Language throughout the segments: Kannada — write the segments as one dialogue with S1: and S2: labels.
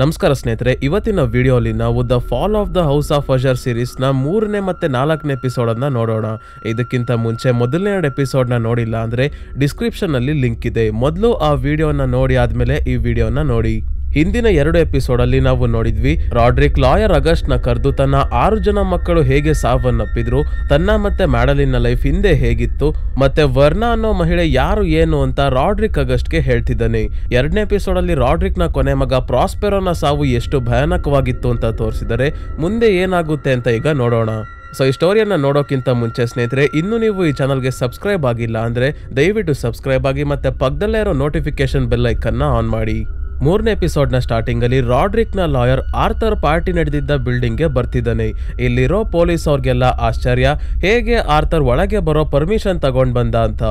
S1: ನಮಸ್ಕಾರ ಸ್ನೇಹಿತರೆ, ಇವತ್ತಿನ ವಿಡಿಯೋಲಿ ನಾವು the fall of the house of Azhar series ನ 3ನೇ ಮತ್ತೆ 4ನೇ ಎಪಿಸೋಡ್ ಅನ್ನ ನೋಡೋಣ. ಇದಕ್ಕಿಂತ ಮುಂಚೆ ಮೊದಲನೇ 2 ಎಪಿಸೋಡ್ ನ ನೋಡಿಲ್ಲ ಅಂದ್ರೆ ಡಿಸ್ಕ್ರಿಪ್ಷನ್ ಅಲ್ಲಿ ಲಿಂಕ್ ಇದೆ. ಮೊದಲು ಆ ವಿಡಿಯೋನ ನೋಡಿ ಆದ್ಮೇಲೆ ಈ ವಿಡಿಯೋನ ನೋಡಿ. ಹಿಂದಿನ 2 ಎಪಿಸೋಡ್ ಅಲ್ಲಿ ನಾವು ನೋಡಿದ್ವಿ ರಾಡ್ರಿಕ್ ಲಾಯರ್ ಅಗಸ್ಟ್ ನ ಕರೆದು ತನ್ನ 6 ಜನ ಮಕ್ಕಳು ಹೇಗೆ ಸಾವನ್ನಪ್ಪಿದ್ರು, ತನ್ನ ಮತ್ತೆ ಮ್ಯಾಡಲಿನ್ ನ ಲೈಫ್ ಹಿಂದೆ ಹೇಗಿತ್ತು, ಮತ್ತೆ ವರ್ನಾ ಅನ್ನೋ ಮಹಿಳೆ ಯಾರು ಏನು ಅಂತ ರಾಡ್ರಿಕ್ ಅಗಸ್ಟ್ ಗೆ ಹೇಳ್ತಿದ್ದಾನೆ. 2ನೇ ಎಪಿಸೋಡ್ ಅಲ್ಲಿ ರಾಡ್ರಿಕ್ ನ ಕೊನೆ ಮಗ ಪ್ರಾಸ್ಪೆರೋನ ಸಾವು ಎಷ್ಟು ಭಯಾನಕವಾಗಿತ್ತು ಅಂತ ತೋರಿಸಿದರೆ ಮುಂದೆ ಏನಾಗುತ್ತೆ ಅಂತ ಈಗ ನೋಡೋಣ. ಸೊ ಈ ಸ್ಟೋರಿಯನ್ನ ನೋಡೋಕ್ಕಿಂತ ಮುಂಚೆ ಸ್ನೇಹಿತರೆ, ಇನ್ನು ನೀವು ಈ ಚಾನಲ್ಗೆ ಸಬ್ಸ್ಕ್ರೈಬ್ ಆಗಿಲ್ಲ ಅಂದ್ರೆ ದಯವಿಟ್ಟು ಸಬ್ಸ್ಕ್ರೈಬ್ ಆಗಿ ಮತ್ತೆ ಪಕ್ಕದಲ್ಲೇ ಇರೋ ನೋಟಿಫಿಕೇಶನ್ ಬೆಲ್ ಐಕನ್ನ ಆನ್ ಮಾಡಿ. 3ನೇ ಎಪಿಸೋಡ್ ನ ಸ್ಟಾರ್ಟಿಂಗ್ ಅಲ್ಲಿ ರಾಡ್ರಿಕ್ ನ ಲಾಯರ್ ಆರ್ಥರ್ ಪಾರ್ಟಿ ನಡೆದಿದ್ದ ಬಿಲ್ಡಿಂಗ್ ಗೆ ಬರ್ತಿದ್ದಾನೆ. ಇಲ್ಲಿರೋ ಪೊಲೀಸ್ ಅವ್ರಿಗೆಲ್ಲ ಆಶ್ಚರ್ಯ, ಹೇಗೆ ಆರ್ಥರ್ ಒಳಗೆ ಬರೋ ಪರ್ಮಿಷನ್ ತಗೊಂಡ್ ಬಂದ ಅಂತ.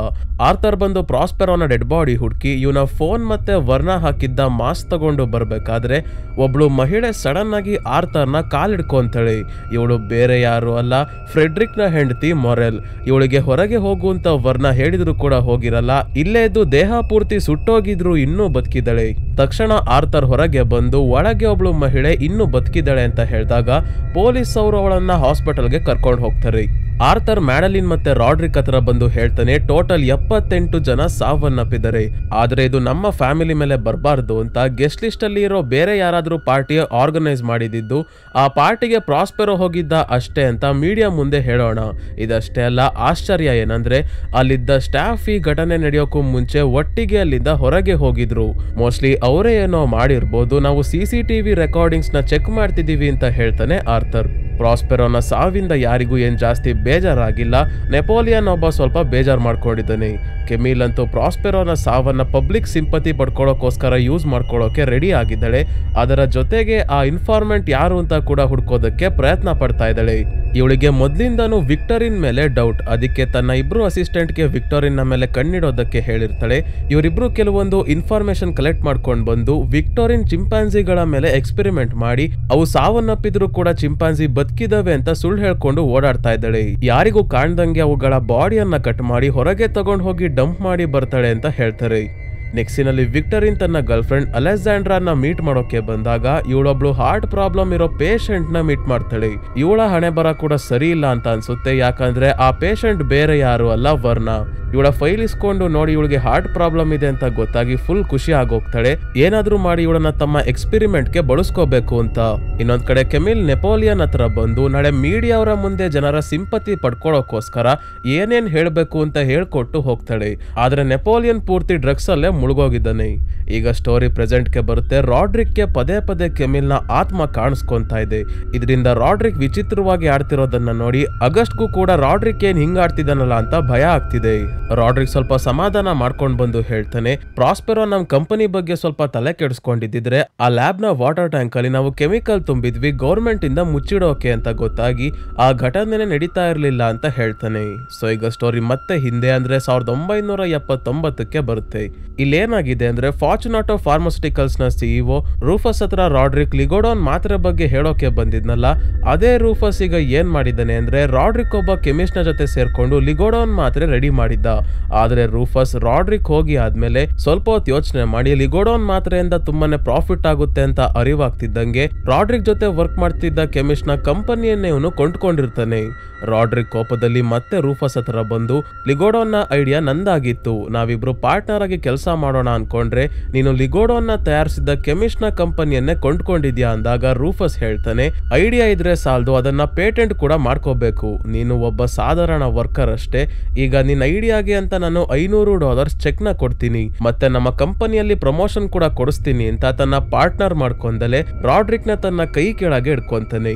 S1: ಆರ್ಥರ್ ಬಂದು ಪ್ರಾಸ್ಪೆರೋನ ಡೆಡ್ ಬಾಡಿ ಹುಡುಕಿ ಇವನ ಫೋನ್ ಮತ್ತೆ ವರ್ಣ ಹಾಕಿದ್ದ ಮಾಸ್ಕ್ ತಗೊಂಡು ಬರ್ಬೇಕಾದ್ರೆ ಒಬ್ಳು ಮಹಿಳೆ ಸಡನ್ ಆಗಿ ಆರ್ಥರ್ ನ ಕಾಲಿಡ್ಕೊಂತಾಳೆ. ಇವಳು ಬೇರೆ ಯಾರು ಅಲ್ಲ, ಫ್ರೆಡ್ರಿಕ್ ನ ಹೆಂಡತಿ ಮೊರೆಲ್. ಇವಳಿಗೆ ಹೊರಗೆ ಹೋಗುವಂತ ವರ್ಣ ಹೇಳಿದ್ರು ಕೂಡ ಹೋಗಿರಲ್ಲ, ಇಲ್ಲೇ ಇದ್ದು ದೇಹ ಪೂರ್ತಿ ಸುಟ್ಟೋಗಿದ್ರು ಇನ್ನೂ ಬದುಕಿದ್ದಾಳೆ. ತಕ್ಷಣ ಆರ್ಥರ್ ಹೊರಗೆ ಬಂದು ಒಳಗೆ ಒಬ್ಳು ಮಹಿಳೆ ಇನ್ನೂ ಬದುಕಿದ್ದಾಳೆ ಅಂತ ಹೇಳಿದಾಗ ಪೊಲೀಸ್ ಅವರು ಅವಳನ್ನ ಹಾಸ್ಪಿಟಲ್ಗೆ ಕರ್ಕೊಂಡು ಹೋಗ್ತಾರೆ. ಆರ್ಥರ್ ಮ್ಯಾಡಲಿನ್ ಮತ್ತೆ ರಾಡ್ರಿಕ್ ಹತ್ರ ಬಂದು ಹೇಳ್ತಾನೆ, ಟೋಟಲ್ 78 ಜನ ಸಾವನ್ನಪ್ಪಿದ್ದಾರೆ, ಆದ್ರೆ ಇದು ನಮ್ಮ ಫ್ಯಾಮಿಲಿ ಮೇಲೆ ಬರಬಾರ್ದು ಅಂತ ಗೆಸ್ಟ್ ಲಿಸ್ಟ್ ಅಲ್ಲಿ ಇರೋ ಬೇರೆ ಯಾರಾದ್ರೂ ಪಾರ್ಟಿ ಆರ್ಗನೈಸ್ ಮಾಡಿದ್ದು, ಆ ಪಾರ್ಟಿಗೆ ಪ್ರಾಸ್ಪೆರೋ ಹೋಗಿದ್ದ ಅಷ್ಟೇ ಅಂತ ಮೀಡಿಯಾ ಮುಂದೆ ಹೇಳೋಣ. ಇದಷ್ಟೇ ಅಲ್ಲ, ಆಶ್ಚರ್ಯ ಏನಂದ್ರೆ ಅಲ್ಲಿದ್ದ ಸ್ಟಾಫ್ ಈ ಘಟನೆ ನಡೆಯೋಕ್ಕೂ ಮುಂಚೆ ಒಟ್ಟಿಗೆ ಅಲ್ಲಿಂದ ಹೊರಗೆ ಹೋಗಿದ್ರು. ಮೋಸ್ಟ್ಲಿ ಅವರೇ ಏನೋ ಮಾಡಿರ್ಬೋದು, ನಾವು CCTV ರೆಕಾರ್ಡಿಂಗ್ಸ್ ನ ಚೆಕ್ ಮಾಡ್ತಿದೀವಿ ಅಂತ ಹೇಳ್ತಾನೆ ಆರ್ಥರ್. ಪ್ರಾಸ್ಪೆರೋನ ಸಾವಿಂದ ಯಾರಿಗೂ ಏನ್ ಜಾಸ್ತಿ ಬೇಜಾರಾಗಿಲ್ಲ, ನೆಪೋಲಿಯನ್ ಒಬ್ಬ ಸ್ವಲ್ಪ ಬೇಜಾರ್ ಮಾಡ್ಕೊಂಡಿದ್ದಾನೆ. ಕೆಮಿಲ್ ಅಂತೂ ಪ್ರಾಸ್ಪೆರೋನ ಸಾವನ್ನ ಪಬ್ಲಿಕ್ ಸಿಂಪತಿ ಪಡ್ಕೊಳ್ಳೋಕೋಸ್ಕರ ಯೂಸ್ ಮಾಡ್ಕೊಳ್ಳೋಕೆ ರೆಡಿ ಆಗಿದ್ದಾಳೆ. ಅದರ ಜೊತೆಗೆ ಆ ಇನ್ಫಾರ್ಮೆಂಟ್ ಯಾರು ಅಂತ ಕೂಡ ಹುಡ್ಕೋದಕ್ಕೆ ಪ್ರಯತ್ನ ಪಡ್ತಾ ಇದ್ದಾಳೆ. ಇವಳಿಗೆ ಮೊದ್ಲಿಂದಾನು ವಿಕ್ಟರಿನ್ ಮೇಲೆ ಡೌಟ್, ಅದಕ್ಕೆ ತನ್ನ 2 ಅಸಿಸ್ಟೆಂಟ್ಗೆ ವಿಕ್ಟೋರಿನ್ ಮೇಲೆ ಕಣ್ಣಿಡೋದಕ್ಕೆ ಹೇಳಿರ್ತಾಳೆ. ಇವರಿಬ್ರು ಕೆಲವೊಂದು ಇನ್ಫಾರ್ಮೇಶನ್ ಕಲೆಕ್ಟ್ ಮಾಡ್ಕೊಂಡು ಬಂದು ವಿಕ್ಟೋರಿನ್ ಚಿಂಪಾಂಜಿಗಳ ಮೇಲೆ ಎಕ್ಸ್ಪೆರಿಮೆಂಟ್ ಮಾಡಿ ಅವು ಸಾವನ್ನಪ್ಪಿದ್ರು ಕೂಡ ಚಿಂಪಾಂಜಿ ಬದುಕಿದವೆ ಅಂತ ಸುಳ್ಳು ಹೇಳ್ಕೊಂಡು ಓಡಾಡ್ತಾ ಇದ್ದಾಳೆ. ಯಾರಿಗೂ ಕಾಣ್ದಂಗೆ ಅವುಗಳ ಬಾಡಿಯನ್ನ ಕಟ್ ಮಾಡಿ ಹೊರಗೆ ತಗೊಂಡು ಹೋಗಿ ಡಂಪ್ ಮಾಡಿ ಬರ್ತಾಳೆ ಅಂತ ಹೇಳ್ತಾರೆ. ನೆಕ್ಸ್ಟಿನಲ್ಲಿ ವಿಕ್ಟರಿನ್ ತನ್ನ ಗರ್ಲ್ ಫ್ರೆಂಡ್ ಅಲೆಕ್ಸಾಂಡ್ರಾನ ಮೀಟ್ ಮಾಡೋಕೆ ಬಂದಾಗ ಇವಳೊಬ್ಳು ಹಾರ್ಟ್ ಪ್ರಾಬ್ಲಮ್ ಇರೋ ಪೇಷಂಟ್ ನ ಮೀಟ್ ಮಾಡ್ತಾಳೆ. ಇವಳ ಹಣೆ ಬರ ಕೂಡ ಸರಿ ಇಲ್ಲ ಅಂತ ಅನ್ಸುತ್ತೆ, ಯಾಕಂದ್ರೆ ಆ ಪೇಷಂಟ್ ಬೇರೆ ಯಾರು ಅಲ್ಲ, ವರ್ಣ. ಇವಳ ಫೈಲ್ ಇಸ್ಕೊಂಡು ನೋಡಿ ಇವಳಿಗೆ ಹಾರ್ಟ್ ಪ್ರಾಬ್ಲಮ್ ಇದೆ ಅಂತ ಗೊತ್ತಾಗಿ ಫುಲ್ ಖುಷಿ ಆಗೋಗ್ತಾಳೆ. ಏನಾದ್ರೂ ಮಾಡಿ ಇವಳನ್ನ ತಮ್ಮ ಎಕ್ಸ್ಪೆರಿಮೆಂಟ್ ಗೆ ಬಳಸ್ಕೋಬೇಕು ಅಂತ. ಇನ್ನೊಂದ್ ಕಡೆ ಕೆಮಿಲ್ ನೆಪೋಲಿಯನ್ ಹತ್ರ ಬಂದು ನಾಳೆ ಮೀಡಿಯಾ ಅವರ ಮುಂದೆ ಜನರ ಸಿಂಪತಿ ಪಡ್ಕೊಳ್ಳೋಕೋಸ್ಕರ ಏನೇನ್ ಹೇಳ್ಬೇಕು ಅಂತ ಹೇಳ್ಕೊಟ್ಟು ಹೋಗ್ತಾಳೆ. ಆದ್ರೆ ನೆಪೋಲಿಯನ್ ಪೂರ್ತಿ ಡ್ರಗ್ಸ್ ಅಲ್ಲೇ ಮುಳುಗೋಗಿದ್ದಾನೆ. ಈಗ ಸ್ಟೋರಿ ಪ್ರೆಸೆಂಟ್ ಗೆ ಬರುತ್ತೆ. ರಾಡ್ರಿಕ್ ಗೆ ಪದೇ ಪದೇ ಕೆಮಿಲ್ ನ ಆತ್ಮ ಕಾಣಿಸ್ಕೊಂತಾ ಇದೆ. ಇದರಿಂದ ರಾಡ್ರಿಕ್ ವಿಚಿತ್ರವಾಗಿ ಆಡ್ತಿರೋದನ್ನ ನೋಡಿ ಅಗಸ್ಟ್ಗೂ ಕೂಡ ರಾಡ್ರಿಕ್ ಏನ್ ಹಿಂಗ್ ಆಡ್ತಿದ್ದಾನಲ್ಲ ಅಂತ ಭಯ ಆಗ್ತಿದೆ. ರಾಡ್ರಿಕ್ ಸ್ವಲ್ಪ ಸಮಾಧಾನ ಮಾಡ್ಕೊಂಡ್ ಬಂದು ಹೇಳ್ತಾನೆ, ಪ್ರಾಸ್ಪೆರೋ ನಮ್ ಕಂಪನಿ ಬಗ್ಗೆ ಸ್ವಲ್ಪ ತಲೆ ಕೆಡಿಸ್ಕೊಂಡಿದ್ರೆ ಆ ಲ್ಯಾಬ್ ನ ವಾಟರ್ ಟ್ಯಾಂಕ್ ಅಲ್ಲಿ ನಾವು ಕೆಮಿಕಲ್ ತುಂಬಿದ್ವಿ, ಗೌರ್ಮೆಂಟ್ ಇಂದ ಮುಚ್ಚಿಡೋಕೆ ಅಂತ ಗೊತ್ತಾಗಿ ಆ ಘಟನೆ ನಡೀತಾ ಇರ್ಲಿಲ್ಲ ಅಂತ ಹೇಳ್ತಾನೆ. ಸೊ ಈಗ ಸ್ಟೋರಿ ಮತ್ತೆ ಹಿಂದೆ ಅಂದ್ರೆ 1979ಕ್ಕೆ ಬರುತ್ತೆ. ಇಲ್ಲೇನಾಗಿದೆ ಅಂದ್ರೆ ಫಾರ್ಚುನಾಟೋ ಫಾರ್ಮಾಸ್ಯೂಟಿಕಲ್ಸ್ ನ CEO ರೂಫಸ್ ಹತ್ರ ರಾಡ್ರಿಕ್ ಲಿಗೋಡಾನ್ ಮಾತ್ರೆ ಬಗ್ಗೆ ಹೇಳೋಕೆ ಬಂದಿದ್ನಲ್ಲ, ಅದೇ ರೂಫಸ್ ಈಗ ಏನ್ ಮಾಡಿದ್ದಾನೆ ಅಂದ್ರೆ ರಾಡ್ರಿಕ್ ಒಬ್ಬ ಕೆಮಿಸ್ಟ್ ನ ಜೊತೆ ಸೇರ್ಕೊಂಡು ಲಿಗೋಡಾನ್ ಮಾತ್ರೆ ರೆಡಿ ಮಾಡಿದ್ದ. ಆದ್ರೆ ರೂಫಸ್ ರಾಡ್ರಿಕ್ ಹೋಗಿ ಆದ್ಮೇಲೆ ಸ್ವಲ್ಪ ಹೊತ್ತು ಯೋಚನೆ ಮಾಡಿ ಲಿಗೋಡಾನ್ ಮಾತ್ರೆಯಿಂದ ತುಂಬಾನೇ ಪ್ರಾಫಿಟ್ ಆಗುತ್ತೆ ಅಂತ ಅರಿವಾಗ್ತಿದ್ದಂಗೆ ರಾಡ್ರಿಕ್ ಜೊತೆ ವರ್ಕ್ ಮಾಡ್ತಿದ್ದ ಕೆಮಿಸ್ಟ್ ನ ಕಂಪನಿಯನ್ನೇ ಇವನು ಕೊಂಡ್ಕೊಂಡಿರ್ತಾನೆ. ರಾಡ್ರಿಕ್ ಕೋಪದಲ್ಲಿ ಮತ್ತೆ ರೂಫಸ್ ಹತ್ರ ಬಂದು, ಲಿಗೋಡಾನ್ ನ ಐಡಿಯಾ ನಂದಾಗಿತ್ತು, ನಾವಿಬ್ರು ಪಾರ್ಟ್ನರ್ ಆಗಿ ಕೆಲಸ ಮಾಡೋಣ ಅನ್ಕೊಂಡ್ರೆ ನೀನು ಲಿಗೋಡಾನ್ ನ ತಯಾರಿಸಿದ ಕೆಮಿಸ್ಟ್ ನ ಕಂಪನಿಯನ್ನೇ ಕೊಂಡ್ಕೊಂಡಿದ್ಯಾ ಅಂದಾಗ ರೂಫಸ್ ಹೇಳ್ತಾನೆ, ಐಡಿಯಾ ಇದ್ರೆ ಸಾಲದು, ಅದನ್ನ ಪೇಟೆಂಟ್ ಕೂಡ ಮಾಡ್ಕೋಬೇಕು, ನೀನು ಒಬ್ಬ ಸಾಧಾರಣ ವರ್ಕರ್ ಅಷ್ಟೇ. ಈಗ ನಿನ್ನ ಐಡಿಯಾಗೆ ಅಂತ ನಾನು $500 ಚೆಕ್ ನ ಕೊಡ್ತೀನಿ, ಮತ್ತೆ ನಮ್ಮ ಕಂಪನಿಯಲ್ಲಿ ಪ್ರಮೋಷನ್ ಕೂಡ ಕೊಡಿಸ್ತೀನಿ ಅಂತ ತನ್ನ ಪಾರ್ಟ್ನರ್ ಮಾಡ್ಕೊಂಡಲೆ ರಾಡ್ರಿಕ್ ನ ತನ್ನ ಕೈ ಕೆಳಗೆ ಇಡ್ಕೊಂತಾನೆ.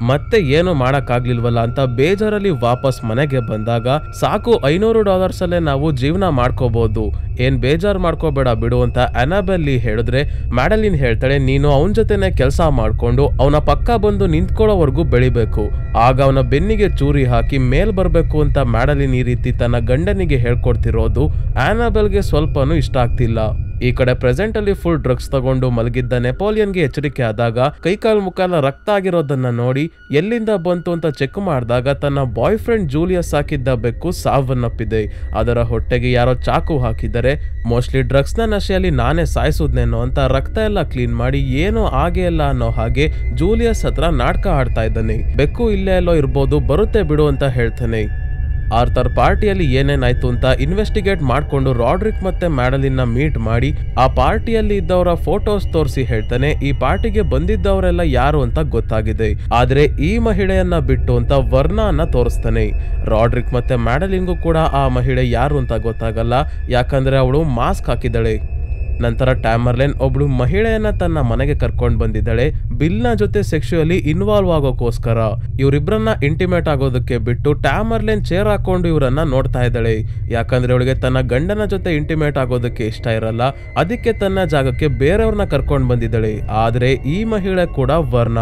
S1: ಮತ್ತೆ ಏನು ಮಾಡಕ್ಕಾಗ್ಲಿಲ್ವಲ್ಲ ಅಂತ ಬೇಜಾರಲ್ಲಿ ವಾಪಸ್ ಮನೆಗೆ ಬಂದಾಗ ಸಾಕು $500 ಅಲ್ಲೇ ನಾವು ಜೀವನ ಮಾಡ್ಕೋಬಹುದು, ಏನ್ ಬೇಜಾರ್ ಮಾಡ್ಕೋಬೇಡ ಬಿಡು ಅಂತ ಅನಾಬೆಲ್ಲಿ ಹೇಳಿದ್ರೆ ಮ್ಯಾಡಲಿನ್ ಹೇಳ್ತಾಳೆ, ನೀನು ಅವನ ಜೊತೆನೆ ಕೆಲಸ ಮಾಡ್ಕೊಂಡು ಅವನ ಪಕ್ಕ ಬಂದು ನಿಂತ್ಕೊಳ್ಳೋವರೆಗೂ ಬೆಳಿಬೇಕು, ಆಗ ಅವನ ಬೆನ್ನಿಗೆ ಚೂರಿ ಹಾಕಿ ಮೇಲ್ ಬರ್ಬೇಕು ಅಂತ ಮ್ಯಾಡಲಿನ್ ಈ ರೀತಿ ತನ್ನ ಗಂಡನಿಗೆ ಹೇಳ್ಕೊಡ್ತಿರೋದು ಅನಾಬೆಲ್ಗೆ ಸ್ವಲ್ಪನೂ ಇಷ್ಟ ಆಗ್ತಿಲ್ಲ. ಈ ಕಡೆ ಪ್ರೆಸೆಂಟ್ ಅಲ್ಲಿ ಫುಲ್ ಡ್ರಗ್ಸ್ ತಗೊಂಡು ಮಲಗಿದ್ದ ನೆಪೋಲಿಯನ್ಗೆ ಎಚ್ಚರಿಕೆ ಆದಾಗ ಕೈಕಾಲು ಮುಖಾಲ ರಕ್ತ ಆಗಿರೋದನ್ನ ನೋಡಿ ಎಲ್ಲಿಂದ ಬಂತು ಅಂತ ಚೆಕ್ ಮಾಡಿದಾಗ ತನ್ನ ಬಾಯ್ ಫ್ರೆಂಡ್ ಜೂಲಿಯಸ್ ಹಾಕಿದ್ದ ಬೆಕ್ಕು ಸಾವನ್ನಪ್ಪಿದೆ. ಅದರ ಹೊಟ್ಟೆಗೆ ಯಾರೋ ಚಾಕು ಹಾಕಿದರೆ, ಮೋಸ್ಟ್ಲಿ ಡ್ರಗ್ಸ್ ನ ನಶೆಯಲ್ಲಿ ನಾನೇ ಸಾಯಿಸುದ್ನೇನೋ ಅಂತ ರಕ್ತ ಎಲ್ಲ ಕ್ಲೀನ್ ಮಾಡಿ ಏನೋ ಆಗೇ ಇಲ್ಲ ಅನ್ನೋ ಹಾಗೆ ಜೂಲಿಯಸ್ ಹತ್ರ ನಾಟಕ ಆಡ್ತಾ ಇದ್ದಾನೆ. ಬೆಕ್ಕು ಇಲ್ಲೇ ಎಲ್ಲೋ ಇರ್ಬೋದು, ಬರುತ್ತೆ ಬಿಡು ಅಂತ ಹೇಳ್ತಾನೆ. ಆರ್ಥರ್ ಪಾರ್ಟಿಯಲ್ಲಿ ಏನೇನಾಯ್ತು ಅಂತ ಇನ್ವೆಸ್ಟಿಗೇಟ್ ಮಾಡ್ಕೊಂಡು ರಾಡ್ರಿಕ್ ಮತ್ತೆ ಮ್ಯಾಡಲಿನ್ ನ ಮೀಟ್ ಮಾಡಿ ಆ ಪಾರ್ಟಿಯಲ್ಲಿ ಇದ್ದವರ ಫೋಟೋಸ್ ತೋರಿಸಿ ಹೇಳ್ತಾನೆ ಈ ಪಾರ್ಟಿಗೆ ಬಂದಿದ್ದವರೆಲ್ಲ ಯಾರು ಅಂತ ಗೊತ್ತಾಗಿದೆ, ಆದ್ರೆ ಈ ಮಹಿಳೆಯನ್ನ ಬಿಟ್ಟು ಅಂತ ವರ್ಣಾನ ತೋರಿಸ್ತಾನೆ. ರಾಡ್ರಿಕ್ ಮತ್ತೆ ಮ್ಯಾಡಲಿನ್ಗೂ ಕೂಡ ಆ ಮಹಿಳೆ ಯಾರು ಅಂತ ಗೊತ್ತಾಗಲ್ಲ, ಯಾಕಂದ್ರೆ ಅವಳು ಮಾಸ್ಕ್ ಹಾಕಿದಳೆ. ನಂತರ ಟ್ಯಾಮರ್ಲೆನ್ ಒಬ್ಳು ಮಹಿಳೆಯನ್ನ ತನ್ನ ಮನೆಗೆ ಕರ್ಕೊಂಡು ಬಂದಿದ್ದಾಳೆ, ಬಿಲ್ನ ಜೊತೆ ಸೆಕ್ಸುಯಲಿ ಇನ್ವಾಲ್ವ್ ಆಗೋಕೋಸ್ಕರ. ಇವರಿಬ್ರನ್ನ ಇಂಟಿಮೇಟ್ ಆಗೋದಕ್ಕೆ ಬಿಟ್ಟು ಟ್ಯಾಮರ್ಲೆನ್ ಚೇರ್ ಹಾಕೊಂಡು ಇವರನ್ನ ನೋಡ್ತಾ ಇದ್ದಾಳೆ, ಯಾಕಂದ್ರೆ ಅವಳಿಗೆ ತನ್ನ ಗಂಡನ ಜೊತೆ ಇಂಟಿಮೇಟ್ ಆಗೋದಕ್ಕೆ ಇಷ್ಟ ಇರಲ್ಲ, ಅದಕ್ಕೆ ತನ್ನ ಜಾಗಕ್ಕೆ ಬೇರೆಯವ್ರನ್ನ ಕರ್ಕೊಂಡು ಬಂದಿದ್ದಾಳೆ. ಆದ್ರೆ ಈ ಮಹಿಳೆ ಕೂಡ ವರ್ಣ.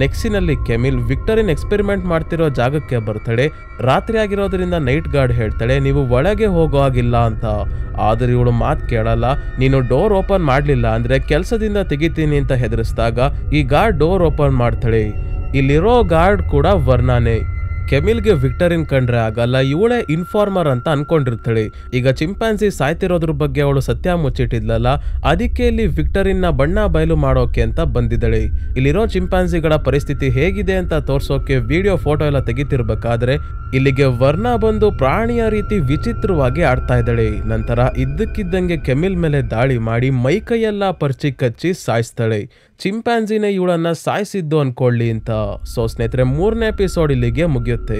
S1: ನೆಕ್ಸಿನಲ್ಲಿ ಕೆಮಿಲ್ ವಿಕ್ಟರಿನ್ ಎಕ್ಸ್ಪೆರಿಮೆಂಟ್ ಮಾಡ್ತಿರೋ ಜಾಗಕ್ಕೆ ಬರ್ತಾಳೆ. ರಾತ್ರಿ ಆಗಿರೋದ್ರಿಂದ ನೈಟ್ ಗಾರ್ಡ್ ಹೇಳ್ತಾಳೆ ನೀವು ಒಳಗೆ ಹೋಗೋ ಆಗಿಲ್ಲ ಅಂತ. ಆದ್ರೆ ಇವಳು ಮಾತು ಕೇಳಲ್ಲ. ನೀನು ಡೋರ್ ಓಪನ್ ಮಾಡ್ಲಿಲ್ಲ ಅಂದ್ರೆ ಕೆಲಸದಿಂದ ತೆಗಿತೀನಿ ಅಂತ ಹೆದರಿಸಿದಾಗ ಈ ಗಾರ್ಡ್ ಡೋರ್ ಓಪನ್ ಮಾಡ್ತಾಳೆ. ಇಲ್ಲಿರೋ ಗಾರ್ಡ್ ಕೂಡ ವರ್ಣಾನೇ. ಕೆಮಿಲ್ಗೆ ವಿಕ್ಟರಿನ್ ಕಂಡ್ರೆ ಆಗಲ್ಲ, ಇವಳೇ ಇನ್ಫಾರ್ಮರ್ ಅಂತ ಅನ್ಕೊಂಡಿರ್ತಾಳೆ. ಈಗ ಚಿಂಪಾನ್ಸಿ ಸಾಯ್ತಿರೋದ್ರ ಬಗ್ಗೆ ಅವಳು ಸತ್ಯ ಮುಚ್ಚಿಟ್ಟಿದ್ಲಲ್ಲ, ಅದಕ್ಕೆ ಇಲ್ಲಿ ವಿಕ್ಟರಿನ್ ನ ಬಣ್ಣ ಬಯಲು ಮಾಡೋಕೆ ಅಂತ ಬಂದಿದ್ದಾಳೆ. ಇಲ್ಲಿರೋ ಚಿಂಪಾನ್ಸಿಗಳ ಪರಿಸ್ಥಿತಿ ಹೇಗಿದೆ ಅಂತ ತೋರ್ಸೋಕೆ ವಿಡಿಯೋ ಫೋಟೋ ಎಲ್ಲ ತೆಗಿತಿರ್ಬೇಕಾದ್ರೆ ಇಲ್ಲಿಗೆ ವರ್ಣ ಬಂದು ಪ್ರಾಣಿಯ ರೀತಿ ವಿಚಿತ್ರವಾಗಿ ಆಡ್ತಾ ಇದ್ದಾಳೆ. ನಂತರ ಇದ್ದಕ್ಕಿದ್ದಂಗೆ ಕೆಮಿಲ್ ಮೇಲೆ ದಾಳಿ ಮಾಡಿ ಮೈಕೈಯೆಲ್ಲ ಪರ್ಚಿ ಕಚ್ಚಿ ಸಾಯಿಸ್ತಾಳೆ. ಚಿಂಪಾನ್ಸಿನೇ ಇವಳನ್ನ ಸಾಯಿಸಿದ್ದು ಅನ್ಕೊಳ್ಳಿ ಅಂತ. ಸೊ ಸ್ನೇಹಿತರೆ, 3ನೇ ಎಪಿಸೋಡ್ ಇಲ್ಲಿಗೆ ಮುಗಿಯುತ್ತೆ.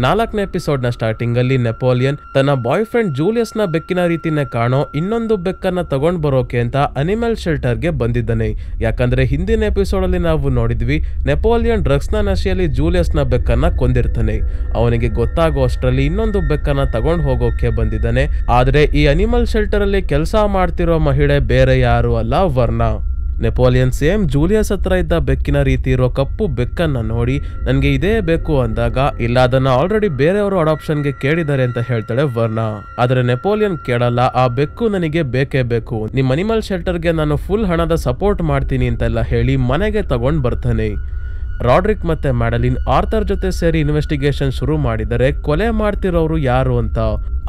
S1: 4ನೇ ಎಪಿಸೋಡ್ ನ ಸ್ಟಾರ್ಟಿಂಗ್ ಅಲ್ಲಿ ನೆಪೋಲಿಯನ್ ತನ್ನ ಬಾಯ್ ಫ್ರೆಂಡ್ ಜೂಲಿಯಸ್ ನ ಬೆಕ್ಕಿನ ರೀತಿನೇ ಕಾಣೋ ಇನ್ನೊಂದು ಬೆಕ್ಕನ್ನ ತಗೊಂಡ್ ಬರೋಕೆ ಅಂತ ಅನಿಮಲ್ ಶೆಲ್ಟರ್ ಗೆ ಬಂದಿದ್ದಾನೆ. ಯಾಕಂದ್ರೆ ಹಿಂದಿನ ಎಪಿಸೋಡ್ ಅಲ್ಲಿ ನಾವು ನೋಡಿದ್ವಿ ನೆಪೋಲಿಯನ್ ಡ್ರಗ್ಸ್ ನ ನಶೆಯಲ್ಲಿ ಜೂಲಿಯಸ್ ನ ಬೆಕ್ಕನ್ನ ಕೊಂದಿರ್ತಾನೆ. ಅವನಿಗೆ ಗೊತ್ತಾಗೋ ಅಷ್ಟರಲ್ಲಿ ಇನ್ನೊಂದು ಬೆಕ್ಕನ್ನ ತಗೊಂಡ್ ಹೋಗೋಕೆ ಬಂದಿದ್ದಾನೆ. ಆದ್ರೆ ಈ ಅನಿಮಲ್ ಶೆಲ್ಟರ್ ಅಲ್ಲಿ ಕೆಲಸ ಮಾಡ್ತಿರೋ ಮಹಿಳೆ ಬೇರೆ ಯಾರು ಅಲ್ಲ, ವರ್ಣ. ನೆಪೋಲಿಯನ್ ಸೇಮ್ ಜೂಲಿಯಸ್ ಹತ್ರ ಇದ್ದ ಬೆಕ್ಕಿನ ರೀತಿ ಇರೋ ಕಪ್ಪು ಬೆಕ್ಕನ್ನ ನೋಡಿ ನನ್ಗೆ ಇದೇ ಬೇಕು ಅಂದಾಗ, ಇಲ್ಲ ಅದನ್ನ ಆಲ್ರೆಡಿ ಬೇರೆಯವರು ಅಡಾಪ್ಷನ್ಗೆ ಕೇಳಿದ್ದಾರೆ ಅಂತ ಹೇಳ್ತಾಳೆ ವರ್ಣ. ಆದ್ರೆ ನೆಪೋಲಿಯನ್ ಕೇಳಲ್ಲ, ಆ ಬೆಕ್ಕು ನನಗೆ ಬೇಕೇ ಬೇಕು, ನಿಮ್ ಅನಿಮಲ್ ಶೆಲ್ಟರ್ಗೆ ನಾನು ಫುಲ್ ಹಣದ ಸಪೋರ್ಟ್ ಮಾಡ್ತೀನಿ ಅಂತೆಲ್ಲ ಹೇಳಿ ಮನೆಗೆ ತಗೊಂಡ್ ಬರ್ತಾನೆ. ರಾಡ್ರಿಕ್ ಮತ್ತೆ ಮ್ಯಾಡಲಿನ್ ಆರ್ಥರ್ ಜೊತೆ ಸೇರಿ ಇನ್ವೆಸ್ಟಿಗೇಷನ್ ಶುರು ಮಾಡಿದರೆ ಕೊಲೆ ಮಾಡ್ತಿರೋರು ಯಾರು ಅಂತ.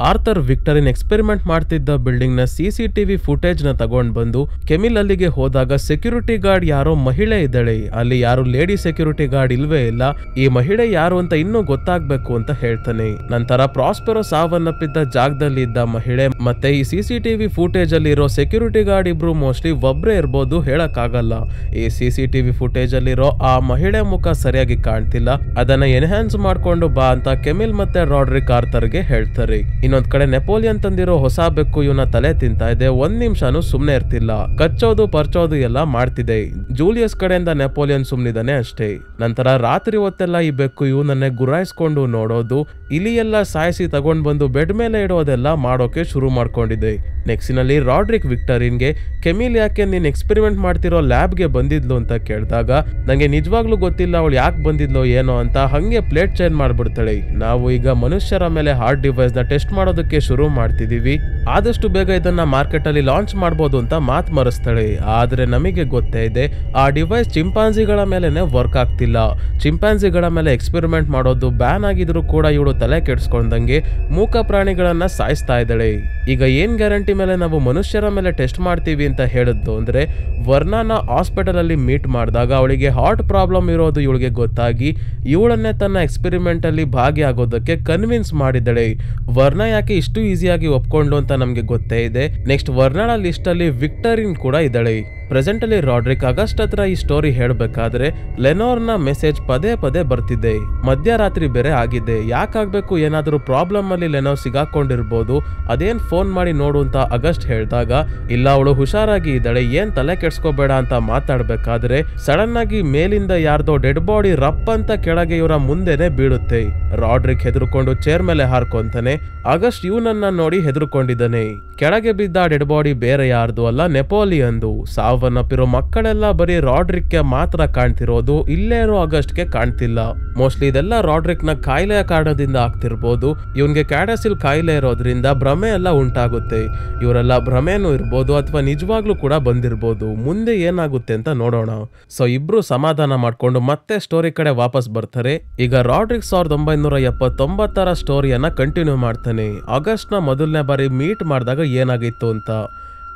S1: ಆರ್ಥರ್ ವಿಕ್ಟರಿನ್ ಎಕ್ಸ್ಪೆರಿಮೆಂಟ್ ಮಾಡ್ತಿದ್ದ ಬಿಲ್ಡಿಂಗ್ ನ CCTV ಫುಟೇಜ್ ನ ತಗೊಂಡ್ ಬಂದು ಕೆಮಿಲ್ ಅಲ್ಲಿಗೆ ಹೋದಾಗ ಸೆಕ್ಯೂರಿಟಿ ಗಾರ್ಡ್ ಯಾರೋ ಮಹಿಳೆ ಇದ್ದಾಳೆ, ಅಲ್ಲಿ ಯಾರು ಲೇಡಿ ಸೆಕ್ಯೂರಿಟಿ ಗಾರ್ಡ್ ಇಲ್ವೇ ಇಲ್ಲ, ಈ ಮಹಿಳೆ ಯಾರು ಅಂತ ಇನ್ನೂ ಗೊತ್ತಾಗ್ಬೇಕು ಅಂತ ಹೇಳ್ತಾನೆ. ನಂತರ ಪ್ರಾಸ್ಪೆರೋ ಸಾವನ್ನಪ್ಪಿದ್ದ ಜಾಗದಲ್ಲಿ ಇದ್ದ ಮಹಿಳೆ ಮತ್ತೆ ಈ CCTV ಫುಟೇಜ್ ಅಲ್ಲಿ ಇರೋ ಸೆಕ್ಯೂರಿಟಿ ಗಾರ್ಡ್ ಇಬ್ರು ಮೋಸ್ಟ್ಲಿ ಒಬ್ರೇ ಇರ್ಬೋದು, ಹೇಳಕ್ ಆಗಲ್ಲ. ಈ CCTV ಫುಟೇಜ್ ಅಲ್ಲಿರೋ ಆ ಮಹಿಳೆ ಮುಖ ಸರಿಯಾಗಿ ಕಾಣ್ತಿಲ್ಲ, ಅದನ್ನ ಎನ್ಹಾನ್ಸ್ ಮಾಡ್ಕೊಂಡು ಬಾ ಅಂತ ಕೆಮಿಲ್ ಮತ್ತೆ ರಾಡ್ರಿಕ್ ಆರ್ಥರ್ಗೆ ಹೇಳ್ತಾರೆ. ಇನ್ನೊಂದ್ ಕಡೆ ನೆಪೋಲಿಯನ್ ತಂದಿರೋ ಹೊಸ ಬೆಕ್ಕು ಇವನ ತಲೆ ತಿಂತಾ ಇದೆ. 1 ನಿಮಿಷನೂ ಸುಮ್ನೆ ಇರ್ತಿಲ್ಲ, ಕಚ್ಚೋದು ಪರ್ಚೋದು ಎಲ್ಲ ಮಾಡ್ತಿದೆ. ಜೂಲಿಯಸ್ ಕಡೆಯಿಂದ ನೆಪೋಲಿಯನ್ ಸುಮ್ನಿದಾನೆ ಅಷ್ಟೇ. ನಂತರ ರಾತ್ರಿ ಹೊತ್ತೆಲ್ಲ ಈ ಬೆಕ್ಕು ಇವನನ್ನೇ ಗುರಾಯಿಸ್ಕೊಂಡು ನೋಡೋದು, ಇಲಿ ಎಲ್ಲ ಸಾಯಿಸಿ ತಗೊಂಡ್ ಬಂದು ಬೆಡ್ ಮೇಲೆ ಇಡೋದೆಲ್ಲ ಮಾಡೋಕೆ ಶುರು ಮಾಡ್ಕೊಂಡಿದೆ. ನೆಕ್ಸ್ಟಿನಲ್ಲಿ ರಾಡ್ರಿಕ್ ವಿಕ್ಟರಿನ್ಗೆ ಕೆಮಿಲ್ ಯಾಕೆ ನೀನ್ ಎಕ್ಸ್ಪೆರಿಮೆಂಟ್ ಮಾಡ್ತಿರೋ ಲ್ಯಾಬ್ಗೆ ಬಂದಿದ್ಲು ಅಂತ ಕೇಳಿದಾಗ ನಂಗೆ ನಿಜವಾಗ್ಲೂ ಗೊತ್ತಿಲ್ಲ ಅವಳು ಯಾಕೆ ಬಂದಿದ್ಲು ಏನೋ ಅಂತ ಹಂಗೆ ಪ್ಲೇಟ್ ಚೇಂಜ್ ಮಾಡ್ಬಿಡ್ತಾಳೆ. ನಾವು ಈಗ ಮನುಷ್ಯರ ಮೇಲೆ ಹಾರ್ಟ್ ಡಿವೈಸ್ ನ ಟೆಸ್ಟ್ ಮಾಡೋದಕ್ಕೆ ಶುರು ಮಾಡ್ತಿದೀವಿ, ಆದಷ್ಟು ಬೇಗ ಇದನ್ನ ಮಾರ್ಕೆಟ್ ಅಲ್ಲಿ ಲಾಂಚ್ ಮಾಡಬಹುದು ಅಂತ ಮಾತ್ ಮರೆಸ್ತಾಳೆ. ಆದ್ರೆ ನಮಗೆ ಗೊತ್ತೇ ಇದೆ ಆ ಡಿವೈಸ್ ಚಿಂಪಾನ್ಸಿಗಳ ಮೇಲೆನೆ ವರ್ಕ್ ಆಗ್ತಿಲ್ಲ. ಚಿಂಪಾನ್ಸಿಗಳ ಮೇಲೆ ಎಕ್ಸ್ಪೆರಿಮೆಂಟ್ ಮಾಡೋದು ಬ್ಯಾನ್ ಆಗಿದ್ರು ಕೂಡ ಇವಳು ತಲೆ ಕೆಡ್ಸ್ಕೊಂಡಂಗೆ ಮೂಕ ಪ್ರಾಣಿಗಳನ್ನ ಸಾಯಿಸ್ತಾ ಇದ್ದಾಳೆ. ಈಗ ಏನ್ ಗ್ಯಾರಂಟಿ ಮೇಲೆ ನಾವು ಮನುಷ್ಯರ ಮೇಲೆ ಟೆಸ್ಟ್ ಮಾಡ್ತೀವಿ ಅಂತ ಹೇಳಿದ್ದು ಅಂದ್ರೆ, ವರ್ಣನ ಹಾಸ್ಪಿಟಲ್ ಅಲ್ಲಿ ಮೀಟ್ ಮಾಡಿದಾಗ ಅವಳಿಗೆ ಹಾರ್ಟ್ ಪ್ರಾಬ್ಲಮ್ ಇರೋದು ಇವಳಿಗೆ ಗೊತ್ತಾಗಿ ಇವಳನ್ನೇ ತನ್ನ ಎಕ್ಸ್ಪೆರಿಮೆಂಟ್ ಅಲ್ಲಿ ಭಾಗಿಯಾಗೋದಕ್ಕೆ ಕನ್ವಿನ್ಸ್ ಮಾಡಿದಳೆ. ವರ್ಣ ಯಾಕೆ ಇಷ್ಟು ಈಸಿಯಾಗಿ ಒಪ್ಕೊಂಡ್ಲು ಅಂತ ನಮ್ಗೆ ಗೊತ್ತೇ ಇದೆ. ನೆಕ್ಸ್ಟ್ ವರ್ಣಳ ಲಿಸ್ಟ್ ಅಲ್ಲಿ ವಿಕ್ಟರಿನ್ ಕೂಡ ಇದ್ದಾಳೆ. ಪ್ರೆಸೆಂಟ್ ಅಲ್ಲಿ ರಾಡ್ರಿಕ್ ಆಗಸ್ಟ್ ಹತ್ರ ಈ ಸ್ಟೋರಿ ಹೇಳ್ಬೇಕಾದ್ರೆ ಲೆನೋರ್ನ ಮೆಸೇಜ್ ಪದೇ ಪದೇ ಬರ್ತಿದೆ. ಮಧ್ಯರಾತ್ರಿ ಬೇರೆ ಆಗಿದೆ, ಯಾಕಾಗ್ಬೇಕು, ಏನಾದ್ರೂ ಪ್ರಾಬ್ಲಮ್ ಅಲ್ಲಿ ಲೆನೋರ್ ಸಿಗಾಕೊಂಡಿರ್ಬೋದು, ಅದೇನ್ ಫೋನ್ ಮಾಡಿ ನೋಡು ಅಂತ ಆಗಸ್ಟ್ ಹೇಳಿದಾಗ ಇಲ್ಲ ಅವಳು ಹುಷಾರಾಗಿ ಇದ್ದಾಳೆ, ಏನ್ ತಲೆ ಕೆಡ್ಸ್ಕೋಬೇಡ ಅಂತ ಮಾತಾಡ್ಬೇಕಾದ್ರೆ ಸಡನ್ ಆಗಿ ಮೇಲಿಂದ ಯಾರ್ದೋ ಡೆಡ್ ಬಾಡಿ ರಪ್ ಅಂತ ಕೆಳಗೆ ಇವರ ಮುಂದೆನೆ ಬೀಳುತ್ತೆ. ರಾಡ್ರಿಕ್ ಹೆದರ್ಕೊಂಡು ಚೇರ್ ಮೇಲೆ ಹಾರ್ಕೊಂತಾನೆ. ಆಗಸ್ಟ್ ಇವನನ್ನ ನೋಡಿ ಹೆದರ್ಕೊಂಡಿದ್ದಾನೆ. ಕೆಳಗೆ ಬಿದ್ದ ಡೆಡ್ ಬಾಡಿ ಬೇರೆ ಯಾರ್ದು ಅಲ್ಲ, ನೆಪೋಲಿಯನ್ದು. ಸಾವು ಸಾವನ್ನಪ್ಪಿರೋ ಮಕ್ಕಳೆಲ್ಲ ಬರೀ ರಾಡ್ರಿಕ್ಗೆ ಮಾತ್ರ ಕಾಣ್ತಿರೋದು, ಇಲ್ಲೇ ಇರೋ ಆಗಸ್ಟ್ಗೆ ಕಾಣ್ತಿಲ್ಲ. ಮೋಸ್ಟ್ಲಿ ಇದೆಲ್ಲ ರಾಡ್ರಿಕ್ ನ ಕಾಯಿಲೆಯ ಕಾರಣದಿಂದ ಆಗ್ತಿರ್ಬೋದು. ಇವನ್ಗೆ ಕ್ಯಾಡಸಿಲ್ ಕಾಯಿಲೆ ಇರೋದ್ರಿಂದ ಭ್ರಮೆ ಎಲ್ಲ ಉಂಟಾಗುತ್ತೆ. ಇವರೆಲ್ಲ ಭ್ರಮೆನೂ ಇರ್ಬೋದು ಅಥವಾ ನಿಜವಾಗ್ಲೂ ಕೂಡ ಬಂದಿರ್ಬೋದು. ಮುಂದೆ ಏನಾಗುತ್ತೆ ಅಂತ ನೋಡೋಣ. ಸೊ ಇಬ್ರು ಸಮಾಧಾನ ಮಾಡ್ಕೊಂಡು ಮತ್ತೆ ಸ್ಟೋರಿ ಕಡೆ ವಾಪಸ್ ಬರ್ತಾರೆ. ಈಗ ರಾಡ್ರಿಕ್ 1979ರ ಸ್ಟೋರಿಯನ್ನ ಕಂಟಿನ್ಯೂ ಮಾಡ್ತಾನೆ. ಆಗಸ್ಟ್ ನ ಮೊದಲನೇ ಬಾರಿ ಮೀಟ್ ಮಾಡಿದಾಗ ಏನಾಗಿತ್ತು ಅಂತ.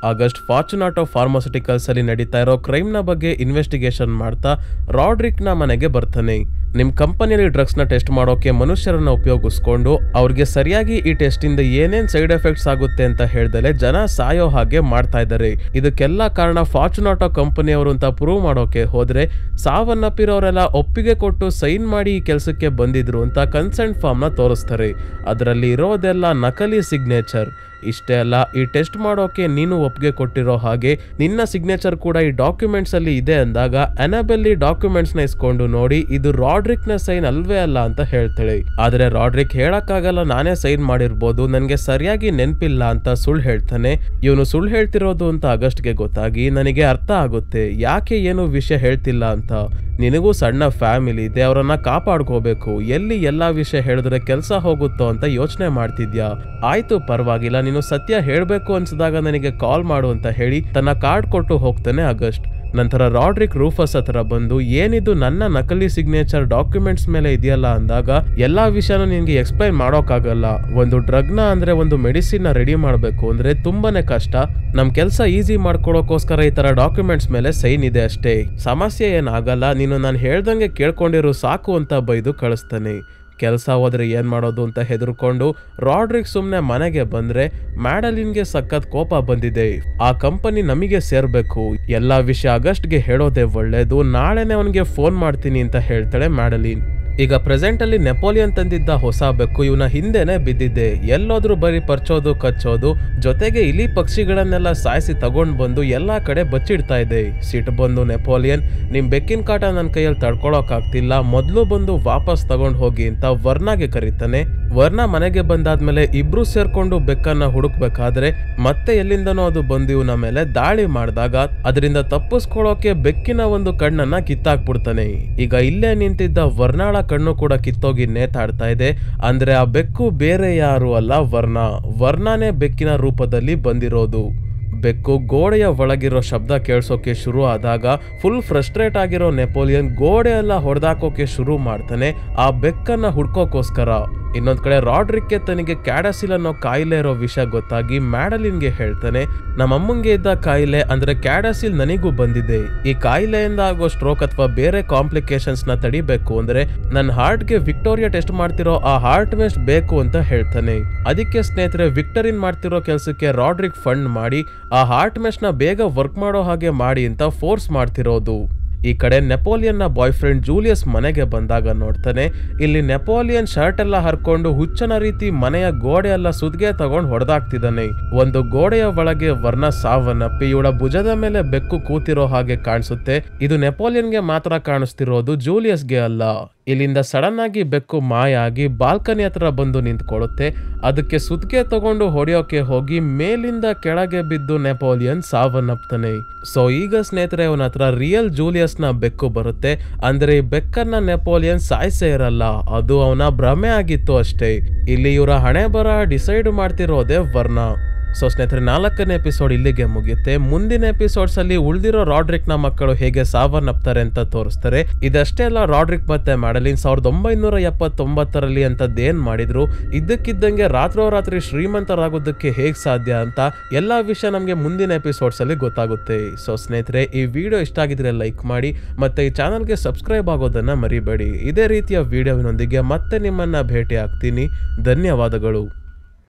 S1: ಆಗಸ್ಟ್ ಫಾರ್ಚುನಾಟೋ ಫಾರ್ಮಾಸ್ಯೂಟಿಕಲ್ಸ್ ಅಲ್ಲಿ ನಡೀತಾ ಇರೋ ಕ್ರೈಮ್ ನ ಬಗ್ಗೆ ಇನ್ವೆಸ್ಟಿಗೇಷನ್ ಮಾಡ್ತಾ ರಾಡ್ರಿಕ್ ನ ಮನೆಗೆ ಬರ್ತಾನೆ. ನಿಮ್ ಕಂಪನಿಯಲ್ಲಿ ಡ್ರಗ್ಸ್ ನ ಟೆಸ್ಟ್ ಮಾಡೋಕೆ ಮನುಷ್ಯರನ್ನ ಉಪಯೋಗಿಸ್ಕೊಂಡು ಅವ್ರಿಗೆ ಸರಿಯಾಗಿ ಈ ಟೆಸ್ಟ್ ಇಂದ ಏನೇನ್ ಸೈಡ್ ಎಫೆಕ್ಟ್ಸ್ ಆಗುತ್ತೆ ಅಂತ ಹೇಳ್ದಲೆ ಜನ ಸಾಯೋ ಹಾಗೆ ಮಾಡ್ತಾ ಇದ್ದಾರೆ. ಇದಕ್ಕೆಲ್ಲ ಕಾರಣ ಫಾರ್ಚುನಾಟೋ ಕಂಪನಿಯವರು ಅಂತ ಪ್ರೂವ್ ಮಾಡೋಕೆ ಹೋದ್ರೆ ಸಾವನ್ನಪ್ಪಿರೋರೆಲ್ಲ ಒಪ್ಪಿಗೆ ಕೊಟ್ಟು ಸೈನ್ ಮಾಡಿ ಈ ಕೆಲಸಕ್ಕೆ ಬಂದಿದ್ರು ಅಂತ ಕನ್ಸೆಂಟ್ ಫಾರ್ಮ್ ನ ತೋರಿಸ್ತಾರೆ. ಅದರಲ್ಲಿ ಇರೋದೆಲ್ಲ ನಕಲಿ ಸಿಗ್ನೇಚರ್. ಇಷ್ಟೇ ಅಲ್ಲ, ಈ ಟೆಸ್ಟ್ ಮಾಡೋಕೆ ನೀನು ಒಪ್ಪಿಗೆ ಕೊಟ್ಟಿರೋ ಹಾಗೆ ನಿನ್ನ ಸಿಗ್ನೇಚರ್ ಕೂಡ ಈ ಡಾಕ್ಯುಮೆಂಟ್ಸ್ ಅಲ್ಲಿ ಇದೆ ಅಂದಾಗ ಅನಬೆಲ್ಲಿ ಡಾಕ್ಯುಮೆಂಟ್ಸ್ ನ ಇಸ್ಕೊಂಡು ನೋಡಿ ಇದು ರಾಡ್ರಿಕ್ ನ ಸೈನ್ ಅಲ್ವೇ ಅಲ್ಲ ಅಂತ ಹೇಳ್ತಾಳೆ. ಆದ್ರೆ ರಾಡ್ರಿಕ್ ಹೇಳಕ್ಕಾಗಲ್ಲ, ನಾನೇ ಸೈನ್ ಮಾಡಿರ್ಬೋದು, ನನ್ಗೆ ಸರಿಯಾಗಿ ನೆನ್ಪಿಲ್ಲ ಅಂತ ಸುಳ್ಳು ಹೇಳ್ತಾನೆ. ಇವನು ಸುಳ್ಳು ಹೇಳ್ತಿರೋದು ಅಂತ ಆಗಸ್ಟ್ಗೆ ಗೊತ್ತಾಗಿ ನನಗೆ ಅರ್ಥ ಆಗುತ್ತೆ ಯಾಕೆ ಏನು ವಿಷಯ ಹೇಳ್ತಿಲ್ಲ ಅಂತ. ನಿನಗೂ ಸಣ್ಣ ಫ್ಯಾಮಿಲಿ ಇದೆ, ಅವರನ್ನ ಕಾಪಾಡ್ಕೋಬೇಕು, ಎಲ್ಲಿ ಎಲ್ಲಾ ವಿಷಯ ಹೇಳಿದ್ರೆ ಕೆಲಸ ಹೋಗುತ್ತೋ ಅಂತ ಯೋಚನೆ ಮಾಡ್ತಿದ್ಯಾ. ಆಯ್ತು ಪರವಾಗಿಲ್ಲ, ನೀನು ಸತ್ಯ ಹೇಳ್ಬೇಕು ಅನ್ಸಿದಾಗ ನನಗೆ ಕಾಲ್ ಮಾಡು ಅಂತ ಹೇಳಿ ತನ್ನ ಕಾರ್ಡ್ ಕೊಟ್ಟು ಹೋಗ್ತಾನೆ ಆಗಸ್ಟ್. ನಂತರ ರಾಡ್ರಿಕ್ ರೂಫಸ್ ಹತ್ರ ಬಂದು ಏನಿದು ನನ್ನ ನಕಲಿ ಸಿಗ್ನೇಚರ್ ಡಾಕ್ಯುಮೆಂಟ್ಸ್ ಮೇಲೆ ಇದೆಯಲ್ಲ ಅಂದಾಗ ಎಲ್ಲಾ ವಿಷಯನೂ ನಿನ್ಗೆ ಎಕ್ಸ್ಪ್ಲೈನ್ ಮಾಡೋಕ್ಕಾಗಲ್ಲ. ಒಂದು ಡ್ರಗ್ನ ಅಂದ್ರೆ ಒಂದು ಮೆಡಿಸಿನ್ ನ ರೆಡಿ ಮಾಡ್ಬೇಕು ಅಂದ್ರೆ ತುಂಬಾನೇ ಕಷ್ಟ. ನಮ್ ಕೆಲ್ಸ ಈಸಿ ಮಾಡ್ಕೊಳಕೋಸ್ಕರ ಈ ತರ ಡಾಕ್ಯುಮೆಂಟ್ಸ್ ಮೇಲೆ ಸೈನ್ ಇದೆ ಅಷ್ಟೇ, ಸಮಸ್ಯೆ ಏನಾಗಲ್ಲ, ನೀನು ನಾನು ಹೇಳ್ದಂಗೆ ಕೇಳ್ಕೊಂಡಿರೋ ಸಾಕು ಅಂತ ಬೈದು ಕಳಿಸ್ತಾನೆ. ಕೆಲಸ ಹೋದ್ರೆ ಏನ್ ಮಾಡೋದು ಅಂತ ಹೆದರ್ಕೊಂಡು ರಾಡ್ರಿಕ್ ಸುಮ್ನೆ ಮನೆಗೆ ಬಂದ್ರೆ ಮ್ಯಾಡಲಿನ್ಗೆ ಸಖತ್ ಕೋಪ ಬಂದಿದೆ. ಆ ಕಂಪನಿ ನಮಗೆ ಸೇರ್ಬೇಕು, ಎಲ್ಲಾ ವಿಷಯ ಆಗಸ್ಟ್ಗೆ ಹೇಳೋದೇ ಒಳ್ಳೇದು, ನಾಳೆನೆ ಅವನಿಗೆ ಫೋನ್ ಮಾಡ್ತೀನಿ ಅಂತ ಹೇಳ್ತಾಳೆ ಮ್ಯಾಡಲಿನ್. ಈಗ ಪ್ರೆಸೆಂಟ್ ಅಲ್ಲಿ ನೆಪೋಲಿಯನ್ ತಂದಿದ್ದ ಹೊಸ ಬೆಕ್ಕು ಇವನ ಹಿಂದೆನೆ ಬಿದ್ದಿದೆ. ಎಲ್ಲೋದ್ರೂ ಬರೀ ಪರ್ಚೋದು ಕಚ್ಚೋದು, ಜೊತೆಗೆ ಇಲಿ ಪಕ್ಷಿಗಳನ್ನೆಲ್ಲ ಸಾಯಿಸಿ ತಗೊಂಡ್ ಬಂದು ಎಲ್ಲಾ ಕಡೆ ಬಚ್ಚಿಡ್ತಾ ಇದೆ. ಸಿಟ್ಟು ಬಂದು ನೆಪೋಲಿಯನ್, ನಿಮ್ ಬೆಕ್ಕಿನ ಕಾಟ ನನ್ನ ಕೈಯಲ್ಲಿ ತಡ್ಕೊಳಕ್ ಆಗ್ತಿಲ್ಲ, ಮೊದ್ಲು ಬಂದು ವಾಪಸ್ ತಗೊಂಡ್ ಹೋಗಿ ಅಂತ ವರ್ನಾಗೆ ಕರೀತಾನೆ. ವರ್ನ ಮನೆಗೆ ಬಂದಾದ್ಮೇಲೆ ಇಬ್ರು ಸೇರ್ಕೊಂಡು ಬೆಕ್ಕನ್ನ ಹುಡುಕ್ಬೇಕಾದ್ರೆ ಮತ್ತೆ ಎಲ್ಲಿಂದನೋ ಅದು ಬಂದು ಇವನ ಮೇಲೆ ದಾಳಿ ಮಾಡಿದಾಗ ಅದರಿಂದ ತಪ್ಪಿಸ್ಕೊಳ್ಳೋಕೆ ಬೆಕ್ಕಿನ ಒಂದು ಕಣ್ಣನ್ನ ಕಿತ್ತಾಕ್ಬಿಡ್ತಾನೆ. ಈಗ ಇಲ್ಲೇ ನಿಂತಿದ್ದ ವರ್ನಾಳ ಕಣ್ಣು ಕೂಡ ಕಿತ್ತೋಗಿ ನೇತಾಡ್ತಾ ಇದೆ. ಅಂದ್ರೆ ಆ ಬೆಕ್ಕು ಬೇರೆ ಯಾರು ಅಲ್ಲ, ವರ್ಣಾನೇ ಬೆಕ್ಕಿನ ರೂಪದಲ್ಲಿ ಬಂದಿರೋದು. ಬೆಕ್ಕು ಗೋಡೆಯ ಒಳಗಿರೋ ಶಬ್ದ ಕೇಳಿಸೋಕೆ ಶುರು ಆದಾಗ ಫುಲ್ ಫ್ರಸ್ಟ್ರೇಟ್ ಆಗಿರೋ ನೆಪೋಲಿಯನ್ ಗೋಡೆ ಎಲ್ಲ ಹೊಡೆದಾಕೋಕೆ ಶುರು ಮಾಡ್ತಾನೆ ಆ ಬೆಕ್ಕನ್ನ ಹುಡ್ಕೋಕೋಸ್ಕರ. ಇನ್ನೊಂದ್ ಕಡೆ ರಾಡ್ರಿಕ್ಗೆ ತನಗೆ ಕ್ಯಾಡಸಿಲ್ ಅನ್ನೋ ಕಾಯಿಲೆ ಇರೋ ವಿಷಯ ಗೊತ್ತಾಗಿ ಮ್ಯಾಡಲಿನ್ಗೆ ಹೇಳ್ತಾನೆ, ನಮ್ಮಮ್ಮಂಗೆ ಇದ್ದ ಕಾಯಿಲೆ ಅಂದ್ರೆ ಕ್ಯಾಡಸಿಲ್ ನನಗೂ ಬಂದಿದೆ. ಈ ಕಾಯಿಲೆಯಿಂದ ಆಗೋ ಸ್ಟ್ರೋಕ್ ಅಥವಾ ಬೇರೆ ಕಾಂಪ್ಲಿಕೇಶನ್ಸ್ ನ ತಡಿಬೇಕು ಅಂದ್ರೆ ನನ್ನ ಹಾರ್ಟ್ಗೆ ವಿಕ್ಟೋರಿಯಾ ಟೆಸ್ಟ್ ಮಾಡ್ತಿರೋ ಆ ಹಾರ್ಟ್ ಮೆಸ್ಟ್ ಬೇಕು ಅಂತ ಹೇಳ್ತಾನೆ. ಅದಕ್ಕೆ ಸ್ನೇಹಿತರೆ ವಿಕ್ಟರಿನ್ ಮಾಡ್ತಿರೋ ಕೆಲ್ಸಕ್ಕೆ ರಾಡ್ರಿಕ್ ಫಂಡ್ ಮಾಡಿ ಆ ಹಾರ್ಟ್ ಮೆಸ್ಟ್ ನ ಬೇಗ ವರ್ಕ್ ಮಾಡೋ ಹಾಗೆ ಮಾಡಿ ಅಂತ ಫೋರ್ಸ್ ಮಾಡ್ತಿರೋದು. ಈ ಕಡೆ ನೆಪೋಲಿಯನ್ ನ ಬಾಯ್ ಫ್ರೆಂಡ್ ಜೂಲಿಯಸ್ ಮನೆಗೆ ಬಂದಾಗ ನೋಡ್ತಾನೆ, ಇಲ್ಲಿ ನೆಪೋಲಿಯನ್ ಶರ್ಟ್ ಎಲ್ಲ ಹರ್ಕೊಂಡು ಹುಚ್ಚನ ರೀತಿ ಮನೆಯ ಗೋಡೆ ಎಲ್ಲ ಸುದ್ಗೆ ತಗೊಂಡ್ ಹೊಡೆದಾಕ್ತಿದ್ದಾನೆ. ಒಂದು ಗೋಡೆಯ ಒಳಗೆ ವರ್ಣ ಸಾವನ್ನಪ್ಪಿ ಇವಳ ಭುಜದ ಮೇಲೆ ಬೆಕ್ಕು ಕೂತಿರೋ ಹಾಗೆ ಕಾಣಿಸುತ್ತೆ. ಇದು ನೆಪೋಲಿಯನ್ಗೆ ಮಾತ್ರ ಕಾಣಿಸ್ತಿರೋದು, ಜೂಲಿಯಸ್ಗೆ ಅಲ್ಲ. ಇಲ್ಲಿಂದ ಸಡನ್ ಆಗಿ ಬೆಕ್ಕು ಮಾಯ ಆಗಿ ಬಾಲ್ಕನಿ ಹತ್ರ ಬಂದು ನಿಂತ್ಕೊಳ್ಳುತ್ತೆ. ಅದಕ್ಕೆ ಸುತ್ಗೆ ತಗೊಂಡು ಹೊಡೆಯೋಕೆ ಹೋಗಿ ಮೇಲಿಂದ ಕೆಳಗೆ ಬಿದ್ದು ನೆಪೋಲಿಯನ್ ಸಾವನ್ನಪ್ತಾನೆ. ಸೊ ಈಗ ಸ್ನೇಹಿತರೆ ಅವನ ಹತ್ರ ರಿಯಲ್ ಜೂಲಿಯಸ್ ನ ಬೆಕ್ಕು ಬರುತ್ತೆ. ಅಂದ್ರೆ ಈ ಬೆಕ್ಕನ್ನ ನೆಪೋಲಿಯನ್ ಸಾಯಿಸೇ ಇರಲ್ಲ, ಅದು ಅವನ ಭ್ರಮೆ ಆಗಿತ್ತು ಅಷ್ಟೇ. ಇಲ್ಲಿ ಇವರ ಹಣೆ ಬರ ಡಿಸೈಡ್ ಮಾಡ್ತಿರೋದೇ ವರ್ಣ. ಸೊ ಸ್ನೇಹಿತರೆ 4ನೇ ಎಪಿಸೋಡ್ ಇಲ್ಲಿಗೆ ಮುಗಿಯುತ್ತೆ. ಮುಂದಿನ ಎಪಿಸೋಡ್ಸ್ ಅಲ್ಲಿ ಉಳಿದಿರೋ ರಾಡ್ರಿಕ್ ನ ಮಕ್ಕಳು ಹೇಗೆ ಸಾವನ್ನಪ್ತಾರೆ ಅಂತ ತೋರಿಸ್ತಾರೆ. ಇದಷ್ಟೇ ಅಲ್ಲ, ರಾಡ್ರಿಕ್ ಮತ್ತೆ ಮ್ಯಾಡಲಿನ್ 1979ರಲ್ಲಿ ಅಂತದ್ದೇನ್ ಮಾಡಿದ್ರು, ಇದ್ದಕ್ಕಿದ್ದಂಗೆ ರಾತ್ರೋರಾತ್ರಿ ಶ್ರೀಮಂತರಾಗೋದಕ್ಕೆ ಹೇಗ್ ಸಾಧ್ಯ ಅಂತ ಎಲ್ಲಾ ವಿಷಯ ನಮ್ಗೆ ಮುಂದಿನ ಎಪಿಸೋಡ್ಸ್ ಅಲ್ಲಿ ಗೊತ್ತಾಗುತ್ತೆ. ಸೊ ಸ್ನೇಹಿತರೆ ಈ ವಿಡಿಯೋ ಇಷ್ಟ ಆಗಿದ್ರೆ ಲೈಕ್ ಮಾಡಿ, ಮತ್ತೆ ಈ ಚಾನಲ್ಗೆ ಸಬ್ಸ್ಕ್ರೈಬ್ ಆಗೋದನ್ನ ಮರಿಬೇಡಿ. ಇದೇ ರೀತಿಯ ವಿಡಿಯೋವಿನೊಂದಿಗೆ ಮತ್ತೆ ನಿಮ್ಮನ್ನ ಭೇಟಿ ಆಗ್ತೀನಿ. ಧನ್ಯವಾದಗಳು.